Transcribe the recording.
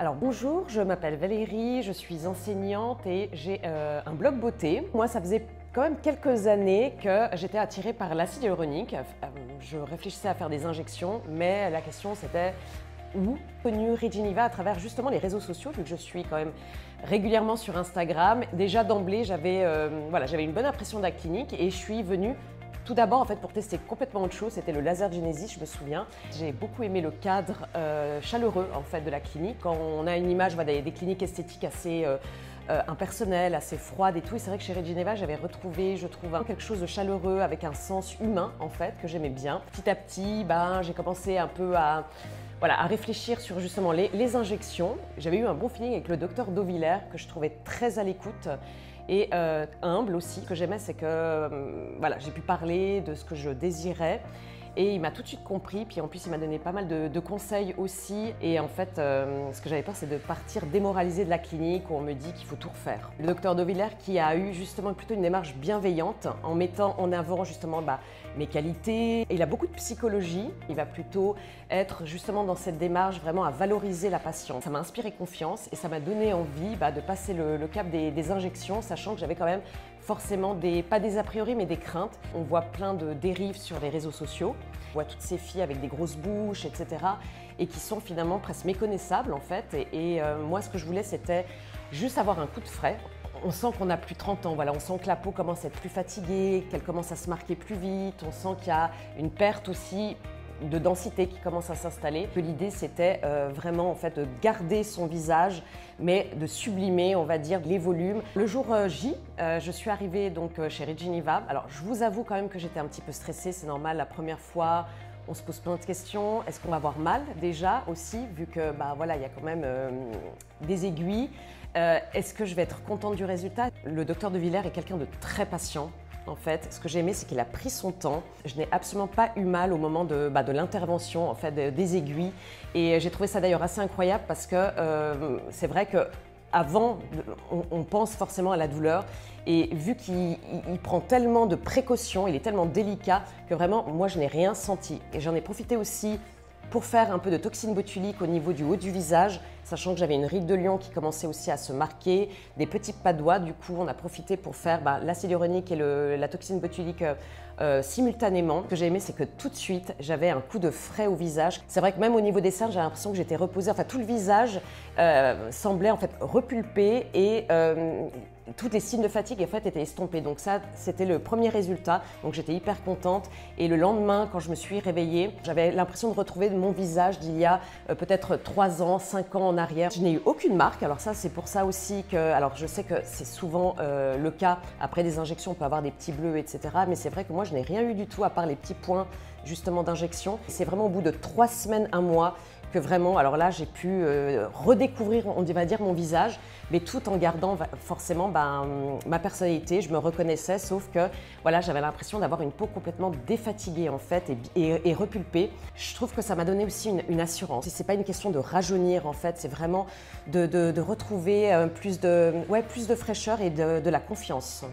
Alors bonjour, je m'appelle Valérie, je suis enseignante et j'ai un blog beauté. Moi, ça faisait quand même quelques années que j'étais attirée par l'acide hyaluronique. Je réfléchissais à faire des injections, mais la question c'était où connu Reginiva à travers justement les réseaux sociaux, vu que je suis quand même régulièrement sur Instagram. Déjà d'emblée, j'avais une bonne impression de la clinique et je suis venue tout d'abord, en fait, pour tester complètement autre chose, c'était le laser Genesis, je me souviens. J'ai beaucoup aimé le cadre chaleureux en fait, de la clinique. Quand on a une image des cliniques esthétiques assez impersonnelles, assez froides et tout, et c'est vrai que chez Reginiva, j'avais retrouvé, je trouve, quelque chose de chaleureux avec un sens humain, en fait, que j'aimais bien. Petit à petit, j'ai commencé un peu à réfléchir sur justement les injections. J'avais eu un bon feeling avec le docteur Dauvillers, que je trouvais très à l'écoute. Et humble aussi. Ce que j'aimais, c'est que j'ai pu parler de ce que je désirais et il m'a tout de suite compris. Puis en plus, il m'a donné pas mal de conseils aussi. Et en fait, ce que j'avais peur, c'est de partir démoralisée de la clinique où on me dit qu'il faut tout refaire. Le docteur Dauvillers qui a eu justement plutôt une démarche bienveillante en mettant en avant justement mes qualités. Et il a beaucoup de psychologie. Il va plutôt être justement dans cette démarche vraiment à valoriser la patiente. Ça m'a inspiré confiance et ça m'a donné envie de passer le cap des injections, sachant que j'avais quand même forcément pas des a priori mais des craintes. On voit plein de dérives sur les réseaux sociaux. On voit toutes ces filles avec des grosses bouches, etc. et qui sont finalement presque méconnaissables en fait. Moi, ce que je voulais, c'était juste avoir un coup de frais. On sent qu'on a plus 30 ans, on sent que la peau commence à être plus fatiguée, qu'elle commence à se marquer plus vite, on sent qu'il y a une perte aussi de densité qui commence à s'installer. L'idée, c'était vraiment en fait de garder son visage, mais de sublimer, on va dire, les volumes. Le jour J, je suis arrivée donc chez Reginiva. Alors, je vous avoue quand même que j'étais un petit peu stressée, c'est normal, la première fois. On se pose plein de questions. Est-ce qu'on va avoir mal déjà aussi, vu que il y a quand même des aiguilles. Est-ce que je vais être contente du résultat? Le docteur Dauvillers est quelqu'un de très patient. En fait, ce que j'ai aimé, c'est qu'il a pris son temps. Je n'ai absolument pas eu mal au moment de l'intervention en fait, des aiguilles. Et j'ai trouvé ça d'ailleurs assez incroyable parce que c'est vrai qu'avant, on pense forcément à la douleur. Et vu qu'il prend tellement de précautions, il est tellement délicat que vraiment, moi, je n'ai rien senti. Et j'en ai profité aussi pour faire un peu de toxine botulique au niveau du haut du visage, sachant que j'avais une ride de lion qui commençait aussi à se marquer, des petits pas de doigts. Du coup, on a profité pour faire l'acide hyaluronique et la toxine botulique simultanément. Ce que j'ai aimé, c'est que tout de suite, j'avais un coup de frais au visage. C'est vrai que même au niveau des seins, j'ai l'impression que j'étais reposée. Enfin, tout le visage semblait en fait repulpé et tous les signes de fatigue en fait, étaient estompés. Donc ça, c'était le premier résultat. Donc j'étais hyper contente. Et le lendemain, quand je me suis réveillée, j'avais l'impression de retrouver mon visage d'il y a peut-être 3 ans, 5 ans en arrière. Je n'ai eu aucune marque. Alors ça, c'est pour ça aussi que... Alors je sais que c'est souvent le cas. Après des injections, on peut avoir des petits bleus, etc. Mais c'est vrai que moi, je n'ai rien eu du tout à part les petits points justement d'injection. C'est vraiment au bout de 3 semaines, 1 mois que vraiment, alors là, j'ai pu redécouvrir, on va dire, mon visage, mais tout en gardant forcément ma personnalité. Je me reconnaissais, sauf que j'avais l'impression d'avoir une peau complètement défatiguée en fait et repulpée. Je trouve que ça m'a donné aussi une assurance. C'est pas une question de rajeunir en fait, c'est vraiment de retrouver plus de fraîcheur et de la confiance.